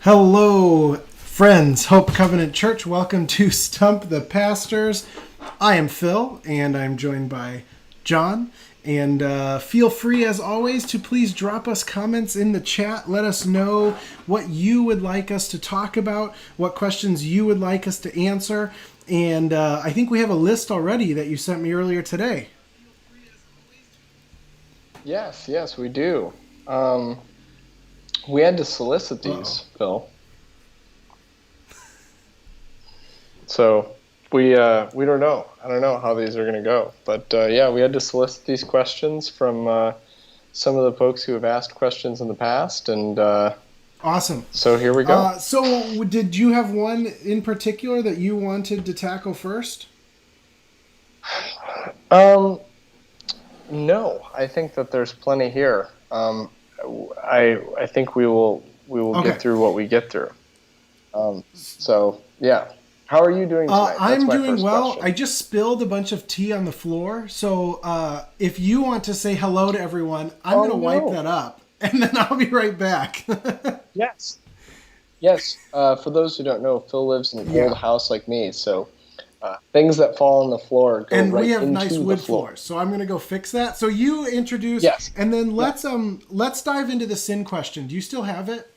Hello, friends, Hope Covenant Church. Welcome to Stump the Pastors. I am Phil, and I'm joined by John. And feel free, as always, to please drop us comments in the chat. Let us know what you would like us to talk about, what questions you would like us to answer. And I think we have a list already that you sent me earlier today. Yes, we do. We had to solicit these, Phil. So we don't know. I don't know how these are going to go. But we had to solicit these questions from some of the folks who have asked questions in the past. And awesome. So here we go. So did you have one in particular that you wanted to tackle first? No, I think that there's plenty here. I think we will get through what we get through. So yeah, how are you doing tonight? I'm doing well. Question. I just spilled a bunch of tea on the floor, so if you want to say hello to everyone, I'm going to wipe that up, and then I'll be right back. Yes. For those who don't know, Phil lives in an old house like me, so. Things that fall on the floor go and right we have into nice wood floors, so I'm going to go fix that. So you introduce, and then let's dive into the sin question. Do you still have it?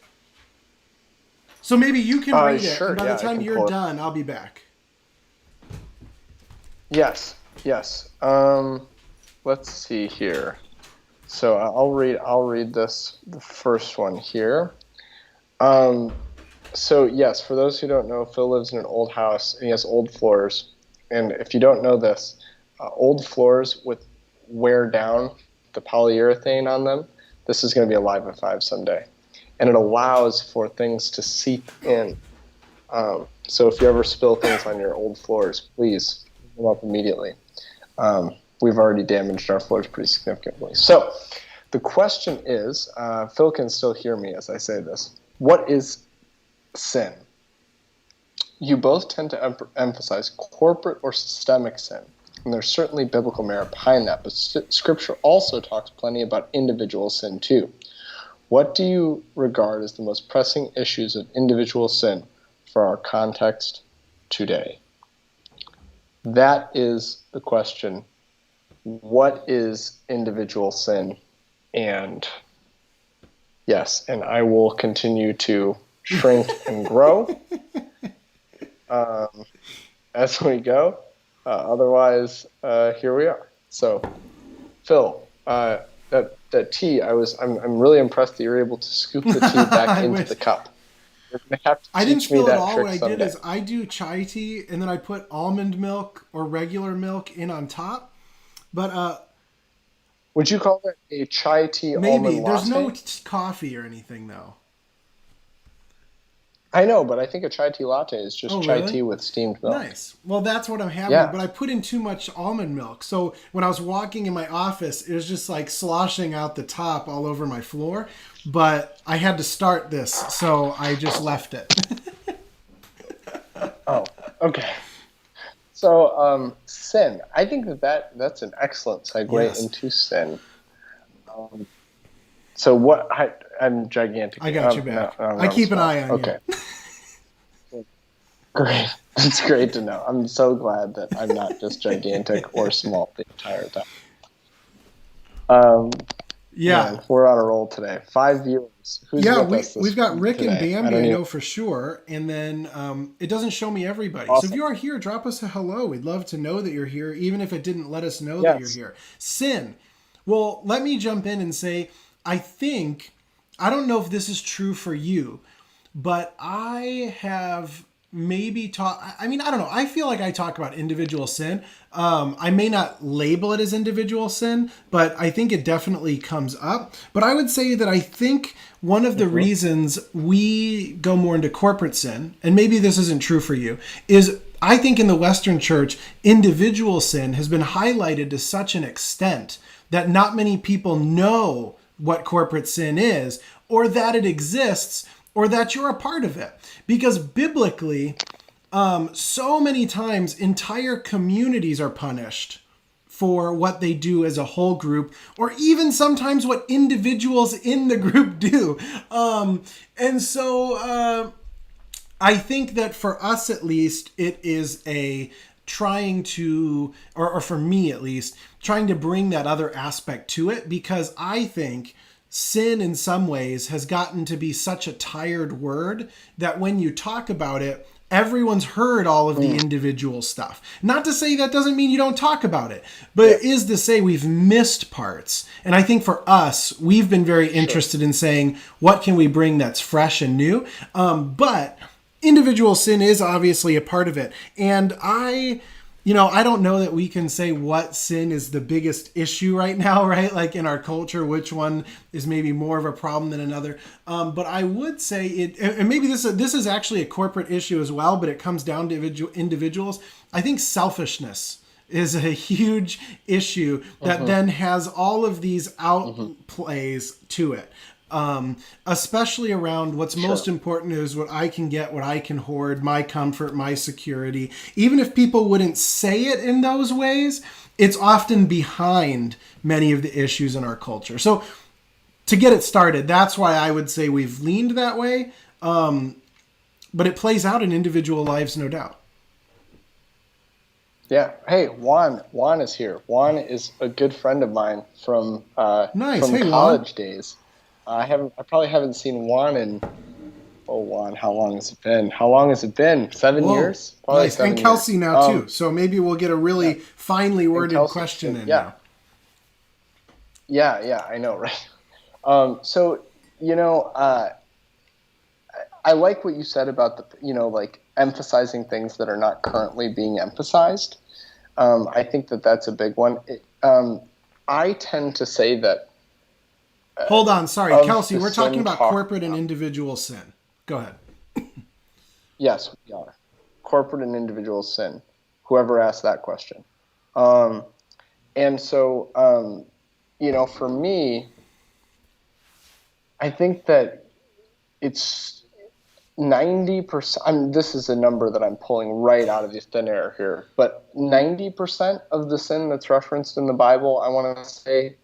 So maybe you can read it, and by the time you're done, I'll be back. Yes. Let's see here. So I'll read this, the first one here. So yes, for those who don't know, Phil lives in an old house and he has old floors. And if you don't know this, old floors with wear down the polyurethane on them, this is going to be a live at 5 someday. And it allows for things to seep in. So if you ever spill things on your old floors, please pick them up immediately. We've already damaged our floors pretty significantly. So the question is, Phil can still hear me as I say this. What is sin? You both tend to emphasize corporate or systemic sin, and there's certainly biblical merit behind that, but Scripture also talks plenty about individual sin too. What do you regard as the most pressing issues of individual sin for our context today? That is the question. What is individual sin? And yes, and I will continue to shrink and grow as we go. Otherwise, here we are. So, Phil, that tea, I'm really impressed that you're able to scoop the tea back into the cup. You're gonna have to I didn't teach me spill it that all. trick What I someday. did is I do chai tea, and then I put almond milk or regular milk in on top. But would you call that a chai tea maybe almond latte? there's no coffee or anything though. I know, but I think a chai tea latte is just chai really? tea with steamed milk. Nice. Well, that's what I'm having, but I put in too much almond milk. So when I was walking in my office, it was just like sloshing out the top all over my floor. But I had to start this, so I just left it. Oh, okay. So, sin. I think that's an excellent segue into sin. So what? I'm gigantic. I got you back. I keep an eye on you. Great. It's great to know. I'm so glad that I'm not just gigantic or small the entire time. Man, we're on a roll today. 5 viewers. Who's with us we've got Rick today? and Bambi, I know for sure. And then it doesn't show me everybody. Awesome. So if you are here, drop us a hello. We'd love to know that you're here, even if it didn't let us know that you're here. Sin. Well, let me jump in and say, I don't know if this is true for you, but I have maybe I don't know. I feel like I talk about individual sin. I may not label it as individual sin, but I think it definitely comes up. But I would say that I think one of the reasons we go more into corporate sin, and maybe this isn't true for you, is I think in the Western church, individual sin has been highlighted to such an extent that not many people know what corporate sin is, or that it exists, or that you're a part of it. Because biblically, so many times entire communities are punished for what they do as a whole group, or even sometimes what individuals in the group do. And so I think that for us, at least, it is a trying to, or for me at least, trying to bring that other aspect to it, because I think sin in some ways has gotten to be such a tired word that when you talk about it, everyone's heard all of the individual stuff. Not to say that doesn't mean you don't talk about it, but it is to say we've missed parts. And I think for us, we've been very interested in saying, what can we bring that's fresh and new? But individual sin is obviously a part of it. And I don't know that we can say what sin is the biggest issue right now, right? Like in our culture, which one is maybe more of a problem than another. But I would say it, and maybe this is actually a corporate issue as well, but it comes down to individuals. I think selfishness is a huge issue that then has all of these outplays to it. Especially around what's most important is what I can get, what I can hoard, my comfort, my security. Even if people wouldn't say it in those ways, it's often behind many of the issues in our culture. So to get it started, that's why I would say we've leaned that way. But it plays out in individual lives, no doubt. Yeah. Hey, Juan is here. Juan is a good friend of mine from college days. I probably haven't seen Juan in, Juan, how long has it been? 7 years? Probably nice. 7 And Kelsey years. now too. So maybe we'll get a really finely worded question in now. Yeah, I know, right? So, I like what you said about like emphasizing things that are not currently being emphasized. I think that's a big one. I tend to say that. Hold on, sorry, Kelsey, we're talking about corporate and individual sin. Go ahead. Yes, we are. Corporate and individual sin. Whoever asked that question. And so, for me, I think that it's 90%. This is a number that I'm pulling right out of the thin air here, but 90% of the sin that's referenced in the Bible, I want to say,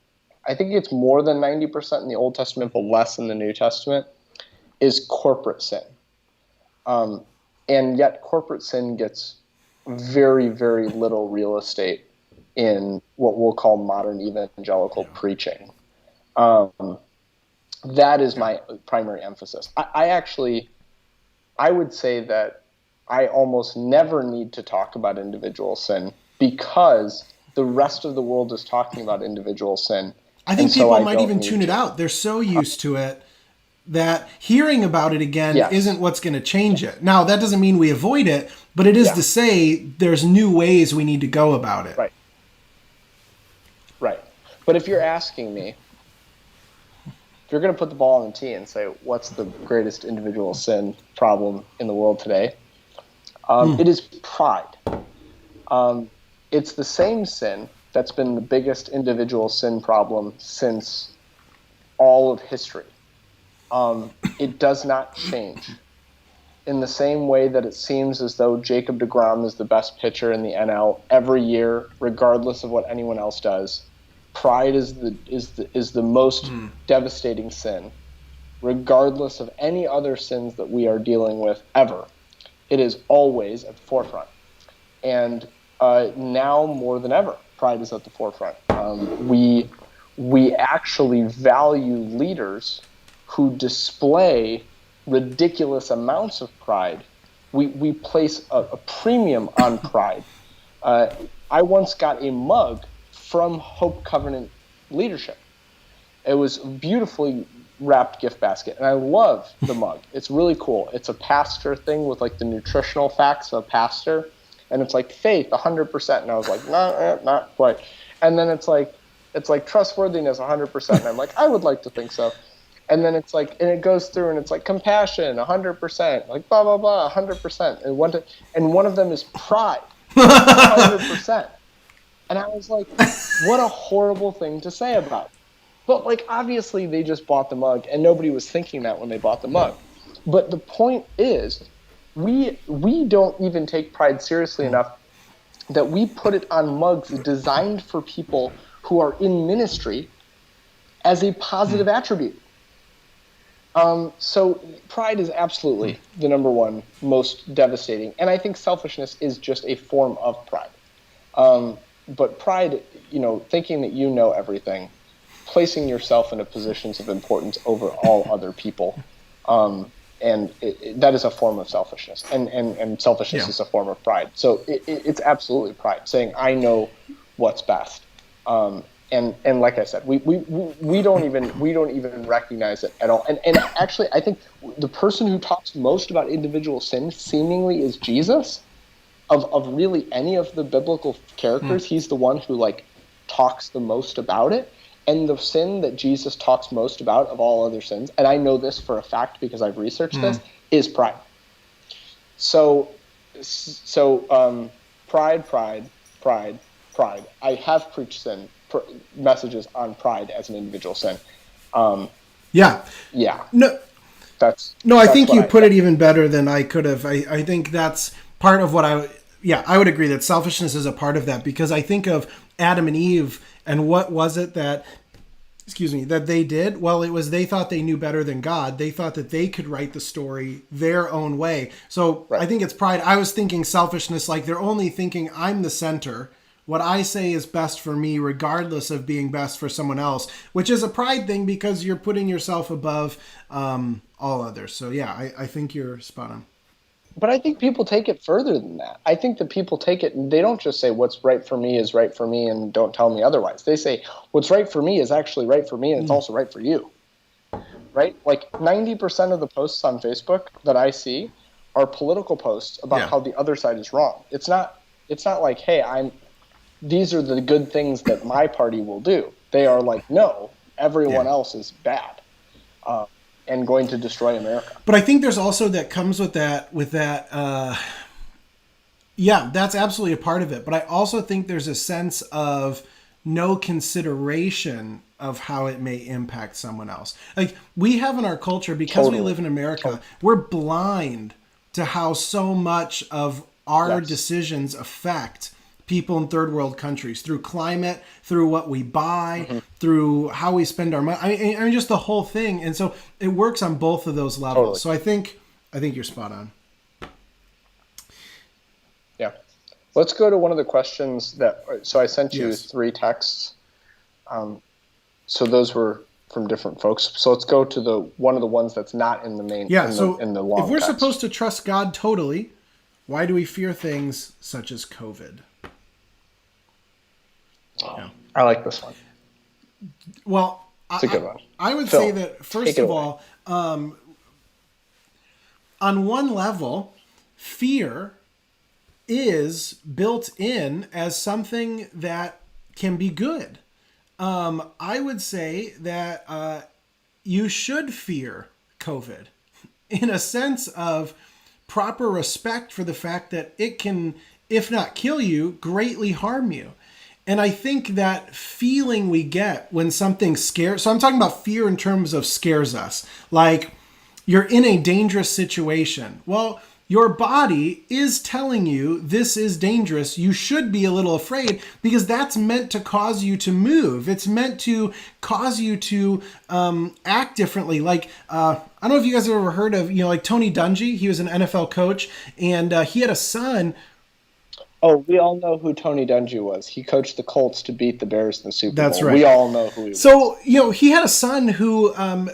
I think it's more than 90% in the Old Testament, but less in the New Testament, is corporate sin. And yet corporate sin gets very, very little real estate in what we'll call modern evangelical preaching. That is my primary emphasis. I would say that I almost never need to talk about individual sin because the rest of the world is talking about individual sin. I think people might even tune it out. They're so used to it that hearing about it again isn't what's going to change it. Now, that doesn't mean we avoid it, but it is to say there's new ways we need to go about it. Right. But if you're asking me, if you're going to put the ball on the tee and say, what's the greatest individual sin problem in the world today? It is pride. It's the same sin that's been the biggest individual sin problem since all of history. It does not change. In the same way that it seems as though Jacob deGrom is the best pitcher in the NL every year, regardless of what anyone else does, pride is the most devastating sin, regardless of any other sins that we are dealing with ever. It is always at the forefront. And now more than ever, pride is at the forefront. We actually value leaders who display ridiculous amounts of pride. We place a premium on pride. I once got a mug from Hope Covenant leadership. It was a beautifully wrapped gift basket, and I love the mug. It's really cool. It's a pastor thing with like the nutritional facts of a pastor, and it's like faith 100%, and I was like, not quite. And then it's like trustworthiness 100%, and I'm like, I would like to think so. And then it's like, and it goes through, and it's like compassion 100%, like blah blah blah 100%, and one of them is pride 100%. And I was like, what a horrible thing to say about it. But like, obviously they just bought the mug, and nobody was thinking that when they bought the mug. But the point is, we don't even take pride seriously enough that we put it on mugs designed for people who are in ministry as a positive attribute. So pride is absolutely the number one most devastating. And I think selfishness is just a form of pride. But pride, thinking that you know everything, placing yourself into positions of importance over all other people, and that is a form of selfishness. And selfishness is a form of pride. So it's absolutely pride, saying, I know what's best. And like I said, we don't even recognize it at all. And actually, I think the person who talks most about individual sin seemingly is Jesus. Of really any of the biblical characters, he's the one who talks the most about it. And the sin that Jesus talks most about of all other sins, and I know this for a fact because I've researched this, is pride. So pride. I have preached messages on pride as an individual sin. Yeah. No, I think you put it even better than I could have. I think that's part of what I would agree that selfishness is a part of that, because I think of Adam and Eve and what was it that they did? Well, it was they thought they knew better than God. They thought that they could write the story their own way. So I think it's pride. I was thinking selfishness, like they're only thinking I'm the center. What I say is best for me, regardless of being best for someone else, which is a pride thing because you're putting yourself above all others. So I think you're spot on. But I think people take it further than that. I think that people take it, and they don't just say what's right for me is right for me and don't tell me otherwise. They say what's right for me is actually right for me and it's also right for you. Right? Like 90% of the posts on Facebook that I see are political posts about how the other side is wrong. It's not like, hey, these are the good things that my party will do. They are like, no, everyone else is bad. And going to destroy America. But I think there's also that comes with that, that's absolutely a part of it. But I also think there's a sense of no consideration of how it may impact someone else. Like we have in our culture, because we live in America, we're blind to how so much of our decisions affect people in third world countries, through climate, through what we buy, through how we spend our money. I mean, just the whole thing. And so it works on both of those levels. So I think you're spot on. Yeah. Let's go to one of the questions so I sent you 3 texts. So those were from different folks. So let's go to one of the ones that's not in the main, in the long if we're text. supposed to trust God totally, why do we fear things such as COVID? I like this one. Well, it's a good one. I would say that, first of all, on one level, fear is built in as something that can be good. I would say that you should fear COVID in a sense of proper respect for the fact that it can, if not kill you, greatly harm you. And I think that feeling we get when something scares, so I'm talking about fear in terms of scares us, like you're in a dangerous situation. Well, your body is telling you this is dangerous. You should be a little afraid because that's meant to cause you to move. It's meant to cause you to act differently. Like, I don't know if you guys have ever heard of, like Tony Dungy. He was an NFL coach and he had a son. Oh, we all know who Tony Dungy was. He coached the Colts to beat the Bears in the Super Bowl. That's right. We all know who he was. So, he had a son who, I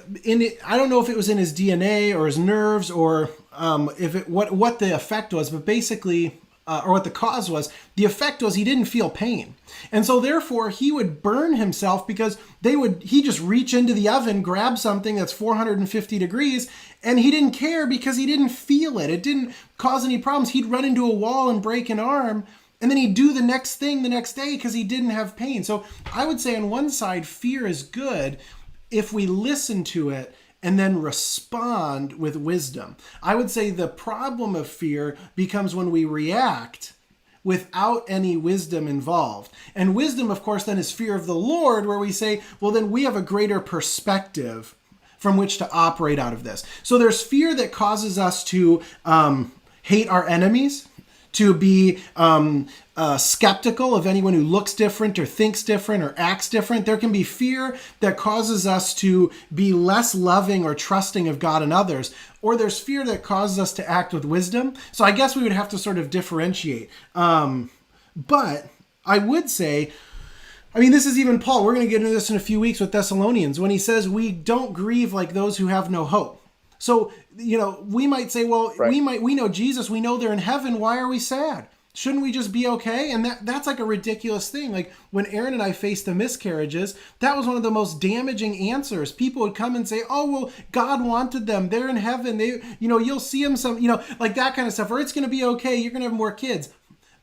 don't know if it was in his DNA or his nerves or what the effect was, but basically, or what the cause was, the effect was he didn't feel pain. And so therefore he would burn himself because he just reach into the oven, grab something that's 450 degrees, and he didn't care because he didn't feel it. It didn't cause any problems. He'd run into a wall and break an arm, and then he'd do the next thing the next day because he didn't have pain. So I would say on one side, fear is good if we listen to it and then respond with wisdom. I would say the problem of fear becomes when we react without any wisdom involved. And wisdom, of course, then is fear of the Lord, where we say, well, then we have a greater perspective from which to operate out of this. So there's fear that causes us to hate our enemies, to be skeptical of anyone who looks different or thinks different or acts different. There can be fear that causes us to be less loving or trusting of God and others, or there's fear that causes us to act with wisdom. So I guess we would have to sort of differentiate. But I would say, I mean, this is even Paul. We're going to get into this in a few weeks with Thessalonians when he says we don't grieve like those who have no hope. So, we might say, well, right. we know Jesus, we know they're in heaven. Why are we sad? Shouldn't we just be okay? And that's like a ridiculous thing. Like when Aaron and I faced the miscarriages, that was one of the most damaging answers. People would come and say, oh, well, God wanted them. They're in heaven. They, you'll see them like that kind of stuff, or it's going to be okay. You're going to have more kids.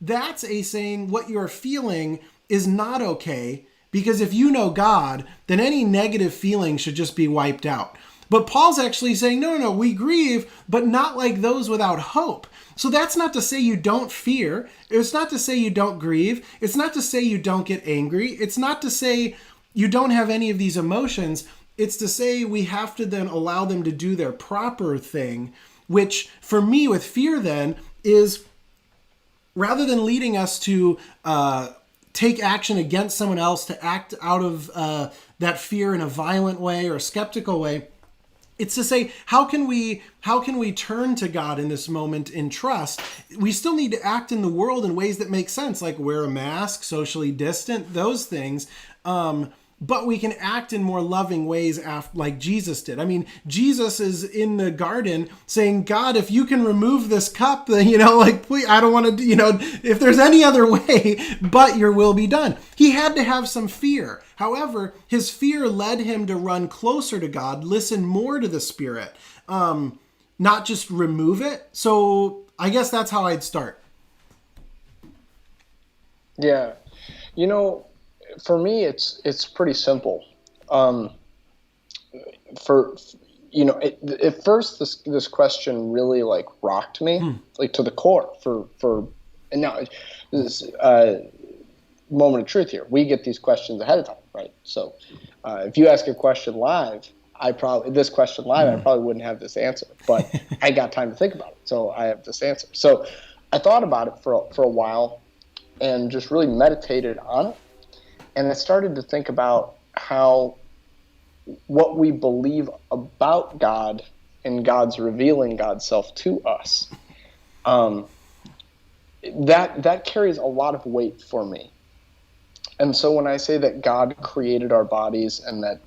That's a saying what you're feeling is not okay, because if you know God, then any negative feeling should just be wiped out. But Paul's actually saying, no, we grieve, but not like those without hope. So that's not to say you don't fear. It's not to say you don't grieve. It's not to say you don't get angry. It's not to say you don't have any of these emotions. It's to say we have to then allow them to do their proper thing, which for me with fear then is, rather than leading us to take action against someone else, to act out of that fear in a violent way or a skeptical way, it's to say, how can we turn to God in this moment in trust? We still need to act in the world in ways that make sense, like wear a mask, socially distant, those things. But we can act in more loving ways like Jesus did. I mean, Jesus is in the garden saying, God, if you can remove this cup, then, please, I don't want to, if there's any other way, but your will be done. He had to have some fear. However, his fear led him to run closer to God, listen more to the Spirit, not just remove it. So I guess that's how I'd start. Yeah. For me, it's pretty simple. At first, this question really rocked me, to the core. And now this moment of truth here. We get these questions ahead of time, right? So, if you ask a question live, I probably wouldn't have this answer, but I got time to think about it, so I have this answer. So, I thought about it for a while, and just really meditated on it. And I started to think about how what we believe about God and God's revealing God's self to us, that carries a lot of weight for me. And so when I say that God created our bodies and that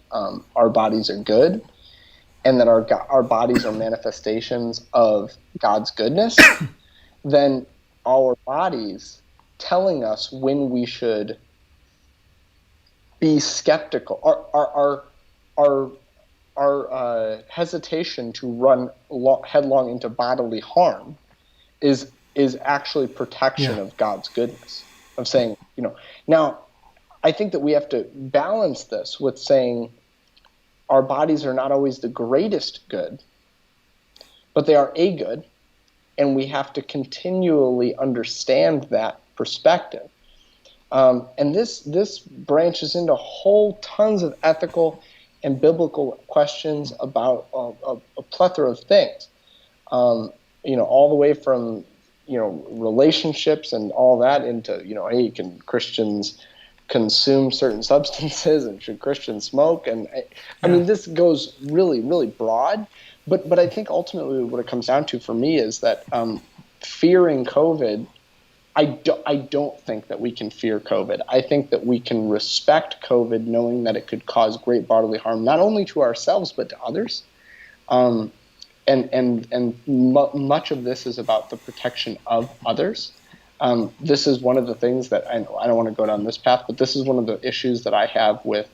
our bodies are good, and that our bodies are manifestations of God's goodness, then our bodies telling us when we should be skeptical. Our hesitation to run headlong into bodily harm is actually protection of God's goodness. Of saying, now I think that we have to balance this with saying our bodies are not always the greatest good, but they are a good, and we have to continually understand that perspective. And this branches into whole tons of ethical and biblical questions about a plethora of things. All the way from relationships and all that into hey, can Christians consume certain substances, and should Christians smoke? And I mean, this goes really, really broad. But I think ultimately what it comes down to for me is that fearing COVID. I don't think that we can fear COVID. I think that we can respect COVID, knowing that it could cause great bodily harm, not only to ourselves but to others. And much of this is about the protection of others. This is one of the things that I don't want to go down this path, but this is one of the issues that I have with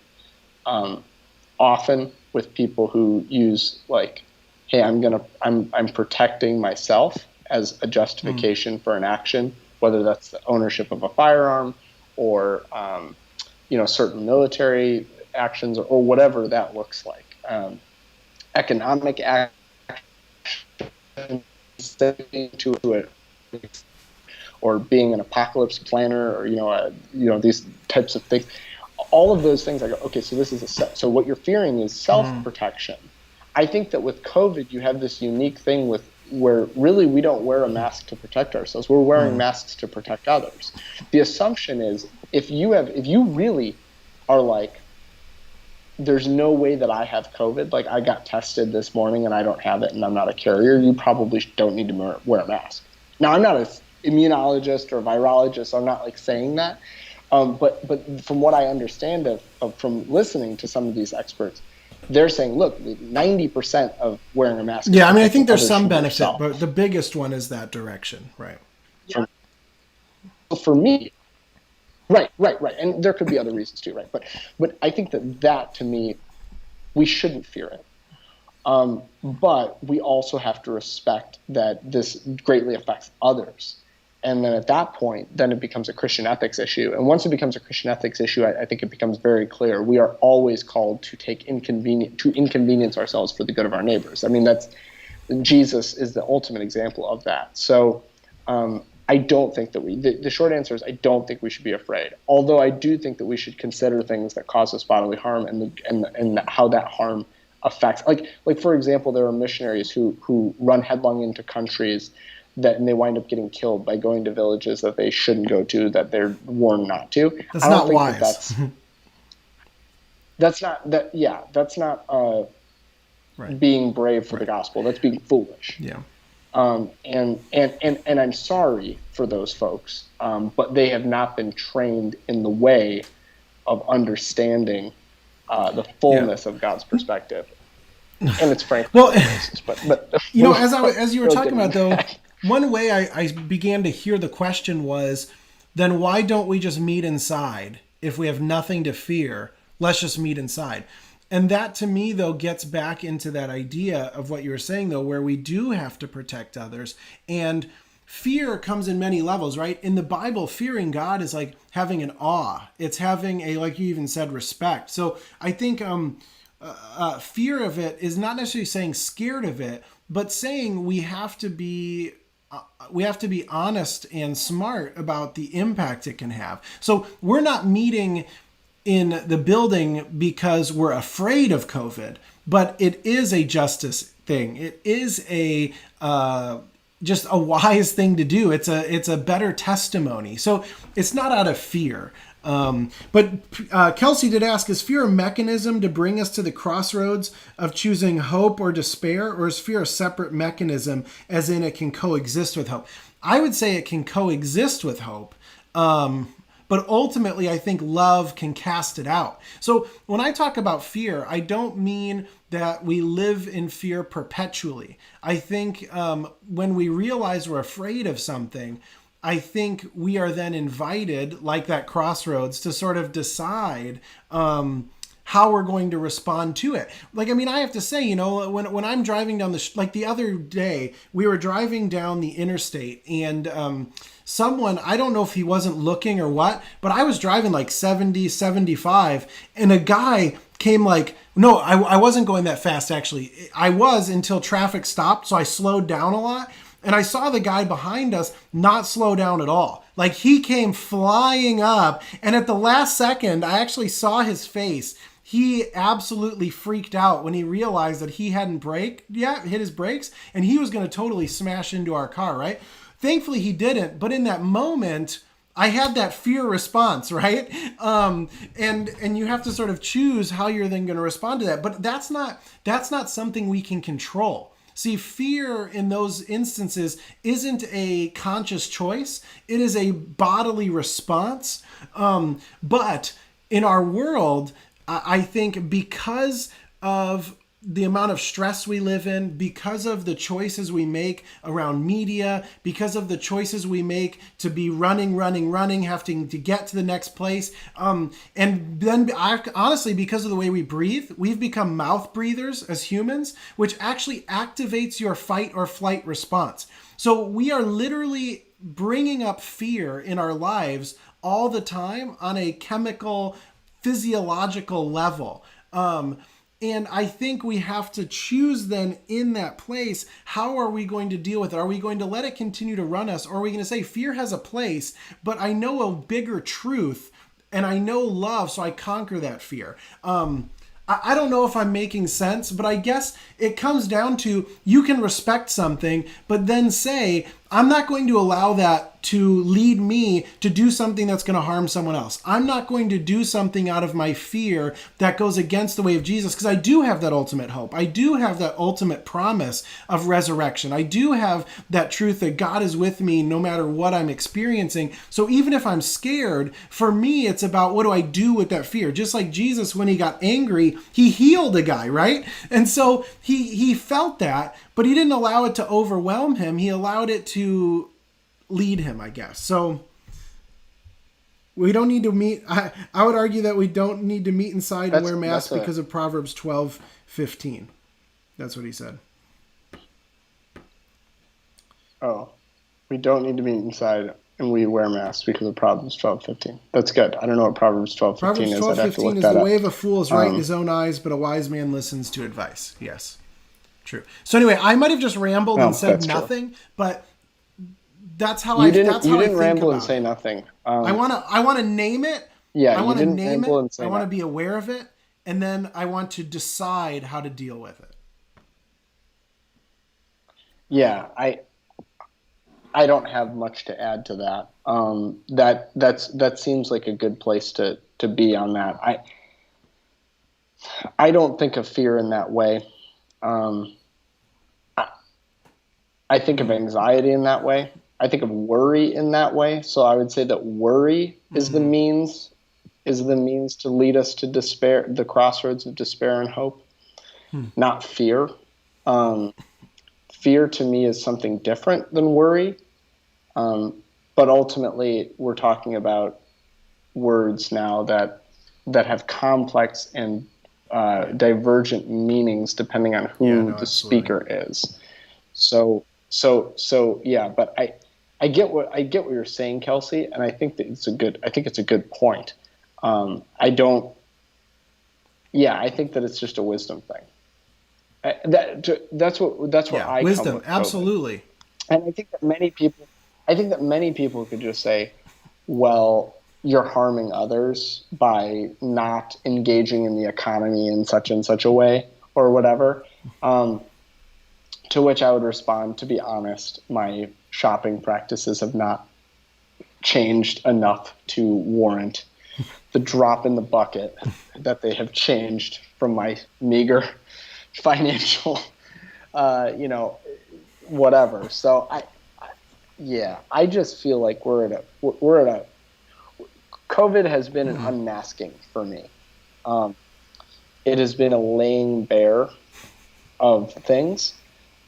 often with people who use hey, I'm protecting myself as a justification for an action. Whether that's the ownership of a firearm or, certain military actions or whatever that looks like. Economic action to it, or being an apocalypse planner, or, these types of things. All of those things, I go, okay, so this is so what you're fearing is self-protection. I think that with COVID, you have this unique thing with where really we don't wear a mask to protect ourselves. We're wearing masks to protect others. The assumption is if you really are like, there's no way that I have COVID, like I got tested this morning and I don't have it and I'm not a carrier, you probably don't need to wear a mask. Now, I'm not an immunologist or virologist, so I'm not like saying that. But from what I understand from listening to some of these experts, they're saying, look, 90% of wearing a mask. Yeah, I mean, I think there's some benefit, but the biggest one is that direction, right? For me, right. And there could be other reasons too, right? But I think that to me, we shouldn't fear it. But we also have to respect that this greatly affects others. And then at that point, then it becomes a Christian ethics issue. And once it becomes a Christian ethics issue, I think it becomes very clear. We are always called to inconvenience ourselves for the good of our neighbors. I mean, Jesus is the ultimate example of that. So I don't think that the short answer is I don't think we should be afraid. Although I do think that we should consider things that cause us bodily harm and how that harm affects. Like for example, there are missionaries who run headlong into countries and they wind up getting killed by going to villages that they shouldn't go to, that they're warned not to. That's not wise. That's not being brave for the gospel. That's being foolish. Yeah. And I'm sorry for those folks, but they have not been trained in the way of understanding the fullness of God's perspective. And it's frankly racist, but you know, as you were talking about though, one way I began to hear the question was, then why don't we just meet inside? If we have nothing to fear, let's just meet inside. And that to me, though, gets back into that idea of what you were saying, though, where we do have to protect others. And fear comes in many levels, right? In the Bible, fearing God is like having an awe. It's having a, like you even said, respect. So I think fear of it is not necessarily saying scared of it, but saying we have to be honest and smart about the impact it can have. So we're not meeting in the building because we're afraid of COVID, but it is a justice thing. It is a just a wise thing to do. It's a better testimony. So it's not out of fear. But Kelsey did ask, is fear a mechanism to bring us to the crossroads of choosing hope or despair, or is fear a separate mechanism, as in it can coexist with hope? I would say it can coexist with hope. But ultimately, I think love can cast it out. So when I talk about fear, I don't mean that we live in fear perpetually. I think when we realize we're afraid of something, I think we are then invited, like that crossroads, to sort of decide how we're going to respond to it. Like, I mean, I have to say, you know, when I'm driving down like the other day, we were driving down the interstate and someone, I don't know if he wasn't looking or what, but I was driving like 70, 75 and a guy came like, no, I wasn't going that fast actually. I was until traffic stopped. So I slowed down a lot. And I saw the guy behind us not slow down at all. Like he came flying up. And at the last second, I actually saw his face. He absolutely freaked out when he realized that he hadn't hit his brakes, and he was going to totally smash into our car, right? Thankfully, he didn't. But in that moment, I had that fear response, right? And you have to sort of choose how you're then going to respond to that. But that's not something we can control. See, fear in those instances isn't a conscious choice. It is a bodily response. But in our world, I think because of the amount of stress we live in, because of the choices we make around media, because of the choices we make to be running, having to get to the next place. And then honestly, because of the way we breathe, we've become mouth breathers as humans, which actually activates your fight or flight response. So we are literally bringing up fear in our lives all the time on a chemical, physiological level. And I think we have to choose then in that place, how are we going to deal with it? Are we going to let it continue to run us? Or are we going to say fear has a place, but I know a bigger truth and I know love, so I conquer that fear. I don't know if I'm making sense, but I guess it comes down to you can respect something, but then say, I'm not going to allow that to lead me to do something that's going to harm someone else. I'm not going to do something out of my fear that goes against the way of Jesus, because I do have that ultimate hope. I do have that ultimate promise of resurrection. I do have that truth that God is with me no matter what I'm experiencing. So even if I'm scared, for me, it's about what do I do with that fear? Just like Jesus, when he got angry, he healed a guy, right? And so he felt that, but he didn't allow it to overwhelm him. He allowed it to lead him, I guess. So we don't need to meet. I would argue that we don't need to meet inside and wear masks because of Proverbs 12:15. That's what he said. Oh, we don't need to meet inside and we wear masks because of Proverbs 12:15. That's good. I don't know what Proverbs 12:15 is. Proverbs 12:15 is the way of a fool is right in his own eyes, but a wise man listens to advice. Yes, true. So anyway, I might have just rambled and said nothing, but that's how I think about it. You didn't ramble and say nothing. I want to name it. Yeah, I want to name it. I want to be aware of it, and then I want to decide how to deal with it. Yeah, I don't have much to add to that. That seems like a good place to be on that. I don't think of fear in that way. I think of anxiety in that way. I think of worry in that way. So I would say that worry is the means to lead us to despair, the crossroads of despair and hope, not fear. Fear to me is something different than worry. But ultimately we're talking about words now that have complex and divergent meanings depending on who the speaker is. So yeah, but I get what you're saying, Kelsey, and I think that it's a good point. I think that it's just a wisdom thing. That's where I wisdom, come with absolutely. And I think that many people could just say, well, you're harming others by not engaging in the economy in such and such a way or whatever. To which I would respond, to be honest, my shopping practices have not changed enough to warrant the drop in the bucket that they have changed from my meager financial, whatever. So I just feel like we're at a COVID has been an unmasking for me. It has been a laying bare of things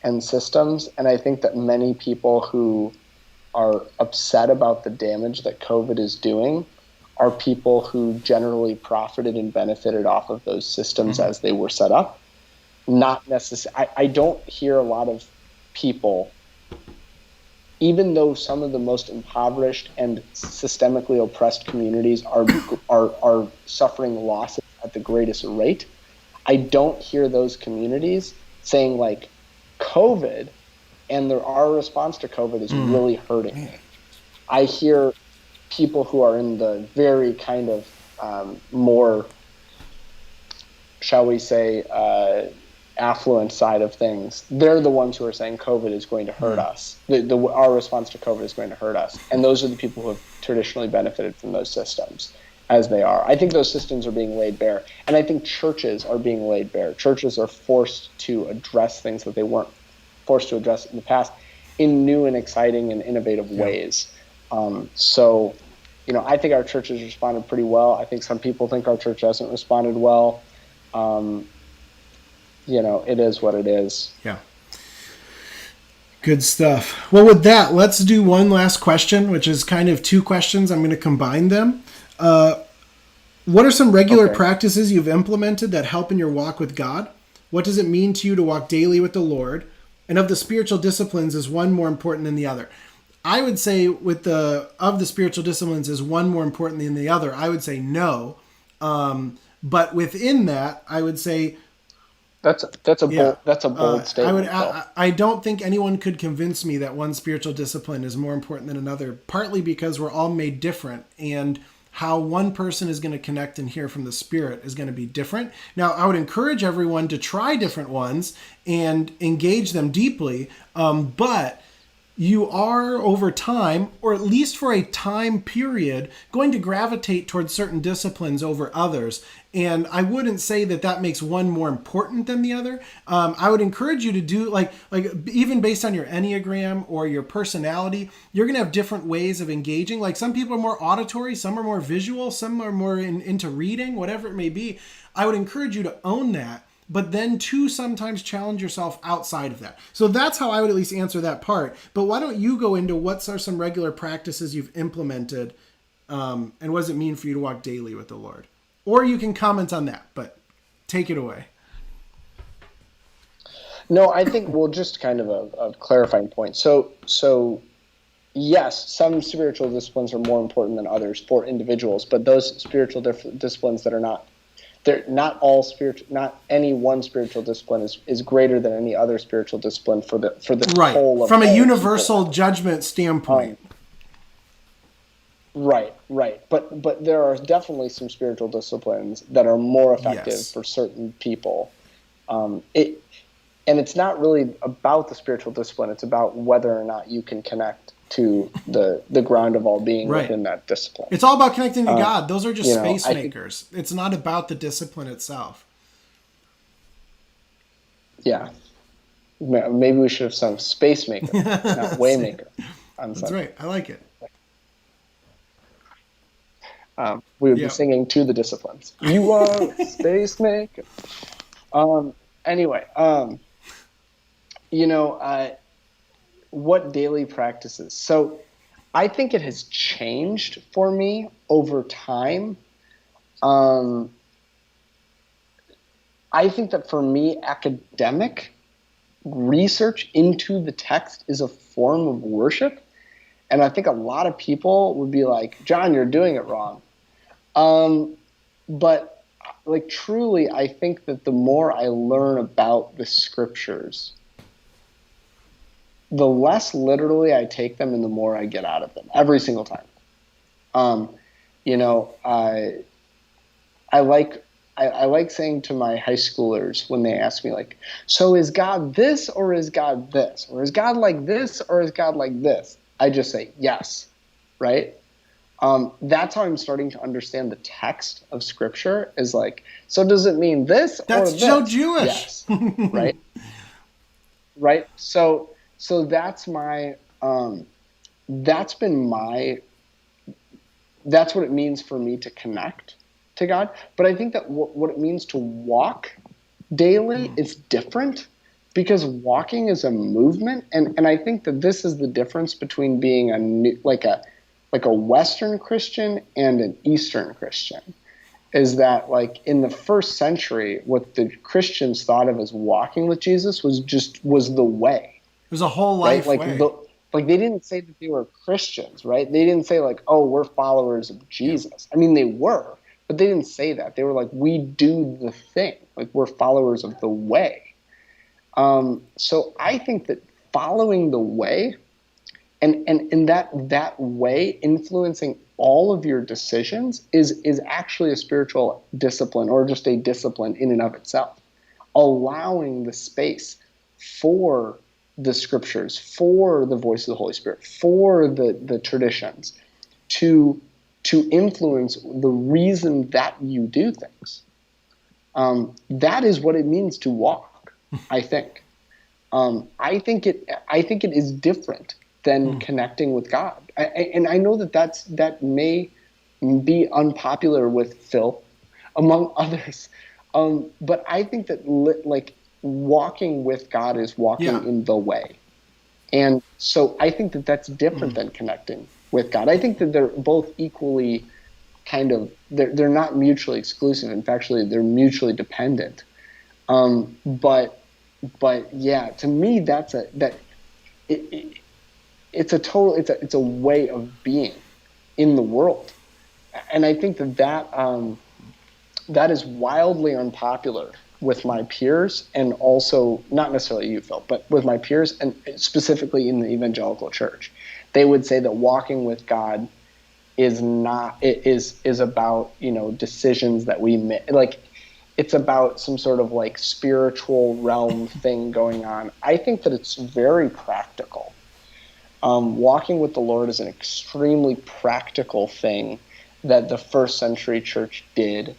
and systems, and I think that many people who are upset about the damage that COVID is doing are people who generally profited and benefited off of those systems as they were set up. Not necessarily. I don't hear a lot of people, even though some of the most impoverished and systemically oppressed communities are suffering losses at the greatest rate, I don't hear those communities saying like COVID and our response to COVID is really hurting me. I hear people who are in the very kind of more, shall we say, affluent side of things. They're the ones who are saying COVID is going to hurt us. Our response to COVID is going to hurt us. And those are the people who have traditionally benefited from those systems as they are. I think those systems are being laid bare. And I think churches are being laid bare. Churches are forced to address things that they weren't forced to address in the past in new and exciting and innovative ways. So, I think our church has responded pretty well. I think some people think our church hasn't responded well. It is what it is. Yeah. Good stuff. Well, with that, let's do one last question, which is kind of two questions. I'm going to combine them. What are some regular practices you've implemented that help in your walk with God? What does it mean to you to walk daily with the Lord? And of the spiritual disciplines, is one more important than the other? I would say of the spiritual disciplines, is one more important than the other? I would say no. But within that, I would say that's a bold statement. I don't think anyone could convince me that one spiritual discipline is more important than another, partly because we're all made different, and how one person is going to connect and hear from the Spirit is going to be different. Now, I would encourage everyone to try different ones and engage them deeply, but you are over time, or at least for a time period, going to gravitate towards certain disciplines over others. And I wouldn't say that that makes one more important than the other. I would encourage you to do like even based on your Enneagram or your personality, you're going to have different ways of engaging. Like some people are more auditory, some are more visual, some are more into reading, whatever it may be. I would encourage you to own that, but then to sometimes challenge yourself outside of that. So that's how I would at least answer that part. But why don't you go into what are some regular practices you've implemented, and what does it mean for you to walk daily with the Lord? Or you can comment on that, but take it away. No, I think, well, just kind of a clarifying point. So yes, some spiritual disciplines are more important than others for individuals, but those spiritual disciplines that are not, they're not all spiritual. Not any one spiritual discipline is greater than any other spiritual discipline for the right. whole of from a all universal people. Judgment standpoint. Right. But there are definitely some spiritual disciplines that are more effective Yes. for certain people. And it's not really about the spiritual discipline. It's about whether or not you can connect to the ground of all being Right. within that discipline. It's all about connecting to God. Those are just space I makers. It's not about the discipline itself. Yeah. Maybe we should have sung Space Maker, not Waymaker. That's right. I like it. We would be singing to the disciplines. You are a space maker. Anyway, what daily practices? So I think it has changed for me over time. I think that for me, academic research into the text is a form of worship. And I think a lot of people would be like, John, you're doing it wrong. But like truly, I think that the more I learn about the scriptures, the less literally I take them and the more I get out of them every single time. I like saying to my high schoolers when they ask me like, so is God this or is God this? Or is God like this or is God like this? I just say yes, right? That's how I'm starting to understand the text of Scripture is like, so does it mean this or this? That's so Jewish. Yes, right? Right? So that's my, that's what it means for me to connect to God. But I think that what it means to walk daily is different, because walking is a movement, and I think that this is the difference between being a Western Christian and an Eastern Christian, is that like in the first century, what the Christians thought of as walking with Jesus was the way. It was a whole life right? way. Like they didn't say that they were Christians, right? They didn't say like, oh, we're followers of Jesus. I mean, they were, but they didn't say that. They were like, we do the thing. Like we're followers of the way. So I think that following the way and that way influencing all of your decisions is actually a spiritual discipline, or just a discipline in and of itself. Allowing the space for the scriptures, for the voice of the Holy Spirit, for the traditions to influence the reason that you do things. That is what it means to walk, I think. I think it is different than connecting with God. And I know that may be unpopular with Phil, among others. But I think that walking with God is walking in the way. And so I think that that's different than connecting with God. I think that they're both equally kind of, they're not mutually exclusive. In fact, actually, they're mutually dependent. But yeah, to me, it's a way of being in the world. And I think that is wildly unpopular with my peers, and also not necessarily you, Phil, but with my peers, and specifically in the evangelical church. They would say that walking with God is not, it is about, decisions that we make. Like, it's about some sort of like spiritual realm thing going on. I think that it's very practical. Walking with the Lord is an extremely practical thing that the first century church did.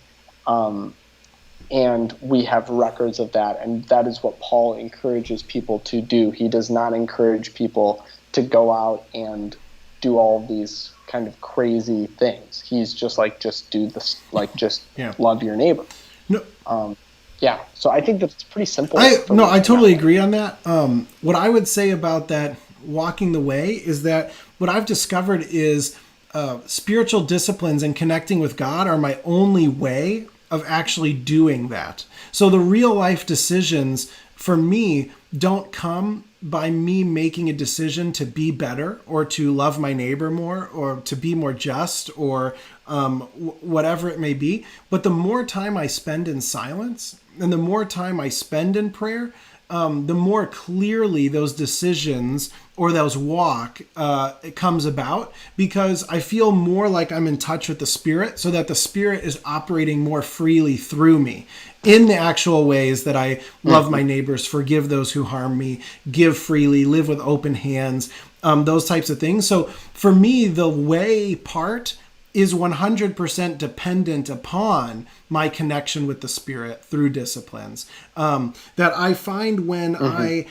And we have records of that. And that is what Paul encourages people to do. He does not encourage people to go out and do all of these kind of crazy things. He's just like, just do this, like, just love your neighbor. No. So I think that's pretty simple. I totally agree on that. What I would say about that walking the way is that what I've discovered is spiritual disciplines and connecting with God are my only way of actually doing that. So the real life decisions for me don't come by me making a decision to be better or to love my neighbor more or to be more just or whatever it may be. But the more time I spend in silence and the more time I spend in prayer, the more clearly those decisions or those walk it comes about, because I feel more like I'm in touch with the Spirit, so that the Spirit is operating more freely through me in the actual ways that I love my neighbors, forgive those who harm me, give freely, live with open hands, those types of things. So for me, the way part is 100% dependent upon my connection with the Spirit through disciplines. That I find when I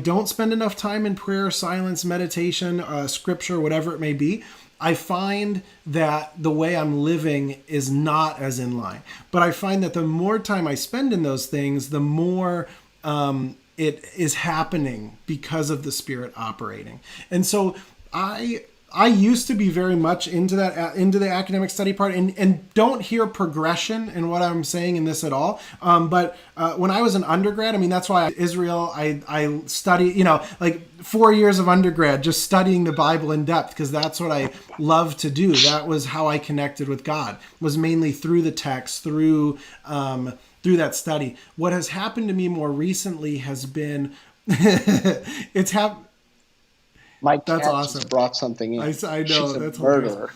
don't spend enough time in prayer, silence, meditation, scripture, whatever it may be, I find that the way I'm living is not as in line. But I find that the more time I spend in those things, the more it is happening because of the Spirit operating. And so I used to be very much into the academic study part, and don't hear progression in what I'm saying in this at all. But when I was an undergrad, I mean, that's why Israel, I studied, like 4 years of undergrad, just studying the Bible in depth, because that's what I love to do. That was how I connected with God, was mainly through the text, through that study. What has happened to me more recently has been, my cat just brought something in. I know. She's that's a murderer.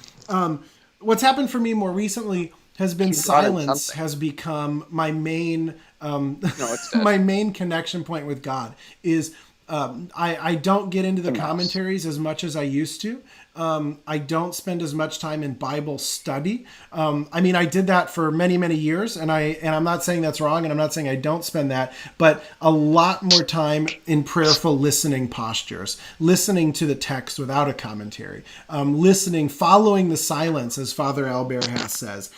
What's happened for me more recently has been silence has become my main my main connection point with God. Is I don't get into the commentaries as much as I used to. I don't spend as much time in Bible study. I mean, I did that for many, many years, and I'm not saying that's wrong, and I'm not saying I don't spend that, but a lot more time in prayerful listening postures, listening to the text without a commentary, listening, following the silence, as Father Albert says,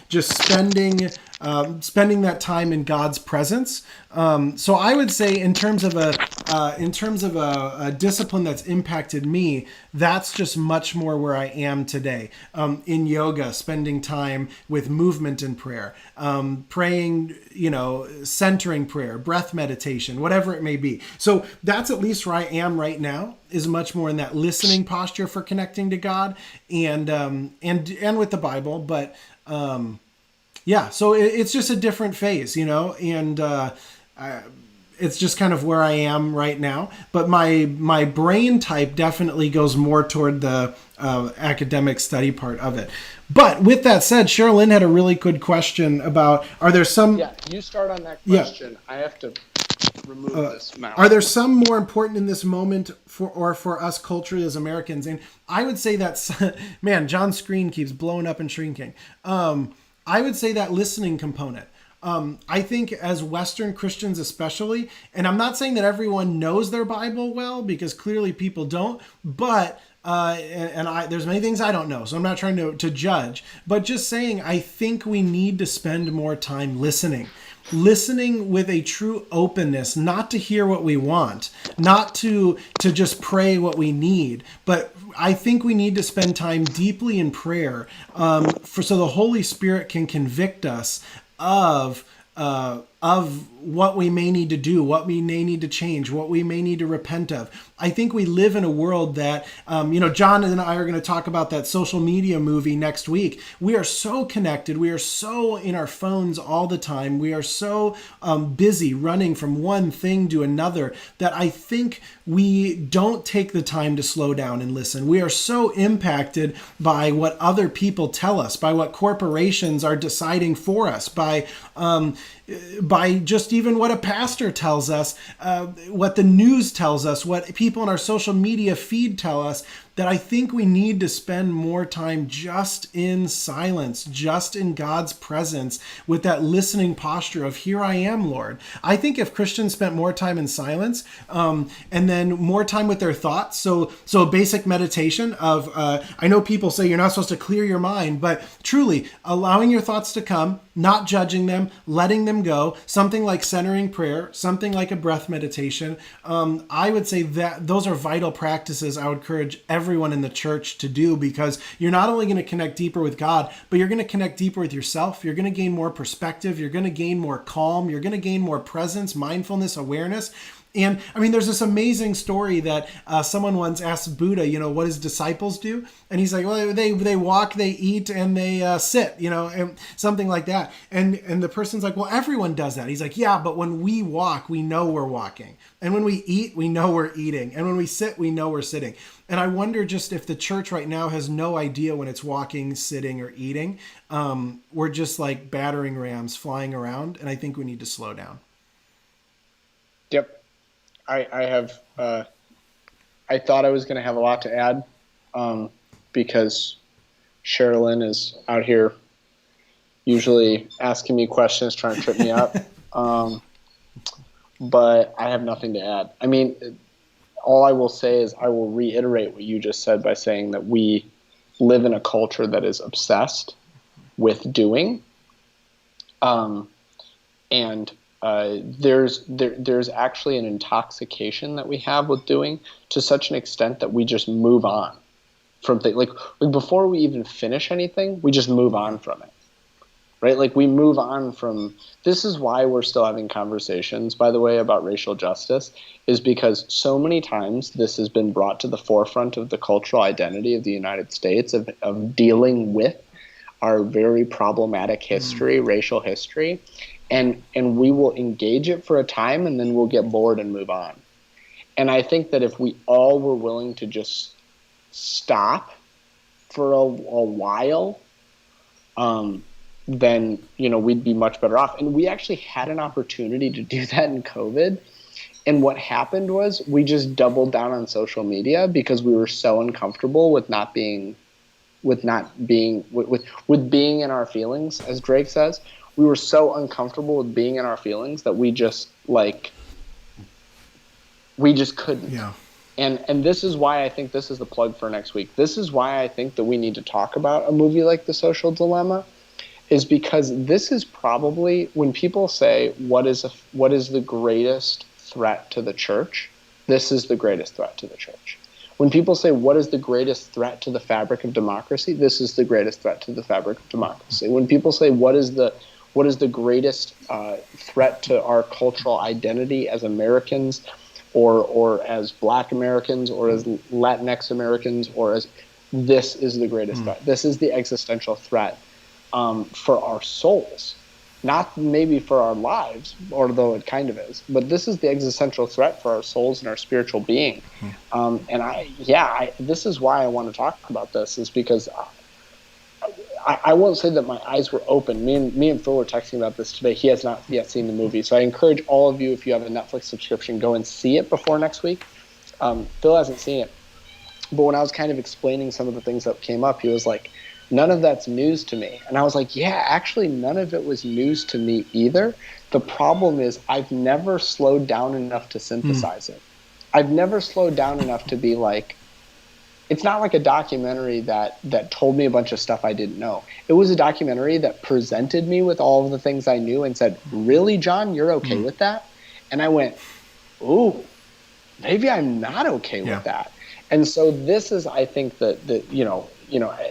just spending that time in God's presence. So I would say, in terms of a discipline that's impacted me, that's just much more where I am today. In yoga, spending time with movement in prayer, praying, centering prayer, breath meditation, whatever it may be. So that's at least where I am right now, is much more in that listening posture for connecting to God and with the Bible. But so it's just a different phase, and it's just kind of where I am right now. But my brain type definitely goes more toward the academic study part of it. But with that said, Sherilyn had a really good question about, are there some... Yeah, you start on that question. I have to remove this mouse. Are there some more important in this moment for us culturally as Americans? And I would say that's... Man, John's screen keeps blowing up and shrinking. I would say that listening component. I think as Western Christians especially, and I'm not saying that everyone knows their Bible well, because clearly people don't, but there's many things I don't know, so I'm not trying to judge, but just saying, I think we need to spend more time listening with a true openness, not to hear what we want, not to just pray what we need, but I think we need to spend time deeply in prayer so the Holy Spirit can convict us of of what we may need to do, what we may need to change, what we may need to repent of. I think we live in a world that, John and I are going to talk about that social media movie next week. We are so connected. We are so in our phones all the time. We are so busy running from one thing to another that I think we don't take the time to slow down and listen. We are so impacted by what other people tell us, by what corporations are deciding for us, by just even what a pastor tells us, what the news tells us, what people in our social media feed tell us, that I think we need to spend more time just in silence, just in God's presence, with that listening posture of, here I am, Lord. I think if Christians spent more time in silence, and then more time with their thoughts, so a basic meditation of, I know people say you're not supposed to clear your mind, but truly allowing your thoughts to come, not judging them, letting them go, something like centering prayer, something like a breath meditation. I would say that those are vital practices I would encourage everyone in the church to do, because you're not only going to connect deeper with God, but you're going to connect deeper with yourself. You're going to gain more perspective. You're going to gain more calm. You're going to gain more presence, mindfulness, awareness. And I mean, there's this amazing story that someone once asked Buddha, what his disciples do. And he's like, well, they walk, they eat, and they sit, and something like that. And the person's like, well, everyone does that. He's like, yeah, but when we walk, we know we're walking. And when we eat, we know we're eating. And when we sit, we know we're sitting. And I wonder just if the church right now has no idea when it's walking, sitting, or eating. We're just like battering rams flying around. And I think we need to slow down. Yep. I have, I thought I was going to have a lot to add, because Sherilyn is out here usually asking me questions, trying to trip me up. But I have nothing to add. I mean, all I will say is I will reiterate what you just said by saying that we live in a culture that is obsessed with doing. And there's actually an intoxication that we have with doing, to such an extent that we just move on from things. Like before we even finish anything, we just move on from it, right? Like we move on from. This is why we're still having conversations, by the way, about racial justice, is because so many times this has been brought to the forefront of the cultural identity of the United States, of dealing with our very problematic history, racial history. And we will engage it for a time, and then we'll get bored and move on. And I think that if we all were willing to just stop for a while, then we'd be much better off. And we actually had an opportunity to do that in COVID. And what happened was we just doubled down on social media because we were so uncomfortable with being in our feelings, as Drake says. We were so uncomfortable with being in our feelings that we just couldn't. Yeah. And this is why I think this is the plug for next week. This is why I think that we need to talk about a movie like The Social Dilemma, is because this is probably, when people say what is the greatest threat to the church, this is the greatest threat to the church. When people say what is the greatest threat to the fabric of democracy, this is the greatest threat to the fabric of democracy. When people say what is the greatest threat to our cultural identity as Americans, or as Black Americans, or as Latinx Americans, this is the greatest threat. This is the existential threat for our souls, not maybe for our lives, although it kind of is. But this is the existential threat for our souls and our spiritual being. This is why I want to talk about this, is because I won't say that my eyes were open. Me and Phil were texting about this today. He has not yet seen the movie. So I encourage all of you, if you have a Netflix subscription, go and see it before next week. Phil hasn't seen it. But when I was kind of explaining some of the things that came up, he was like, none of that's news to me. And I was like, yeah, actually, none of it was news to me either. The problem is I've never slowed down enough to synthesize it. I've never slowed down enough to be like, it's not like a documentary that told me a bunch of stuff I didn't know. It was a documentary that presented me with all of the things I knew and said, really, John, you're okay with that? And I went, ooh, maybe I'm not okay with that. And so this is, I think, that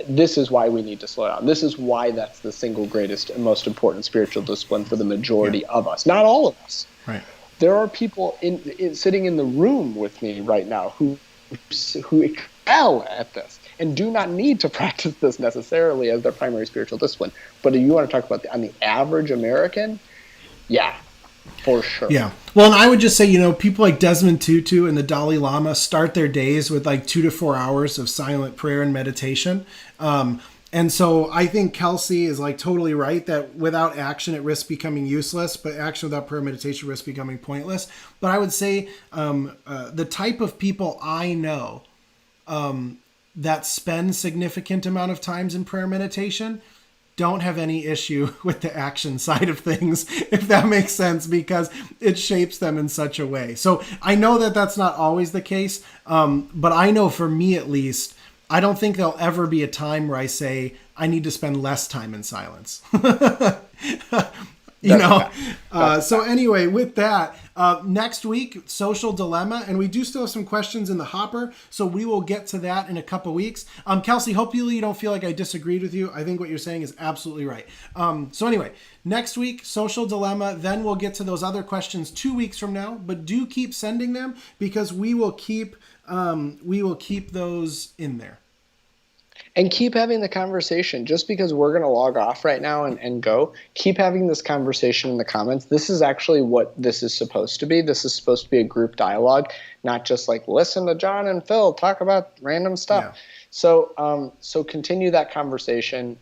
this is why we need to slow down. This is why that's the single greatest and most important spiritual discipline for the majority of us. Not all of us. Right. There are people sitting in the room with me right now who excel at this and do not need to practice this necessarily as their primary spiritual discipline. But if you want to talk about on the average American, yeah, for sure. Yeah. Well, and I would just say, people like Desmond Tutu and the Dalai Lama start their days with like 2 to 4 hours of silent prayer and meditation. And so I think Kelsey is like totally right that without action, it risks becoming useless, but action without prayer and meditation risks becoming pointless. But I would say the type of people I know that spend significant amount of times in prayer and meditation don't have any issue with the action side of things, if that makes sense, because it shapes them in such a way. So I know that that's not always the case, but I know for me at least, I don't think there'll ever be a time where I say I need to spend less time in silence. So anyway, with that, next week, social dilemma, and we do still have some questions in the hopper, so we will get to that in a couple weeks. Kelsey, hopefully you don't feel like I disagreed with you. I think what you're saying is absolutely right. So anyway, next week, social dilemma, then we'll get to those other questions 2 weeks from now, but do keep sending them because we will keep those in there. And keep having the conversation. Just because we're going to log off right now and go, keep having this conversation in the comments. This is actually what this is supposed to be. This is supposed to be a group dialogue, not just like listen to John and Phil talk about random stuff. Yeah. So continue that conversation.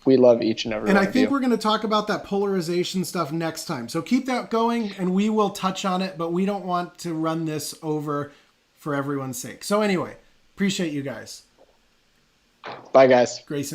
We love each and every one of you. And I think we're going to talk about that polarization stuff next time. So keep that going, and we will touch on it, but we don't want to run this over for everyone's sake. So anyway, appreciate you guys. Bye, guys. Grace and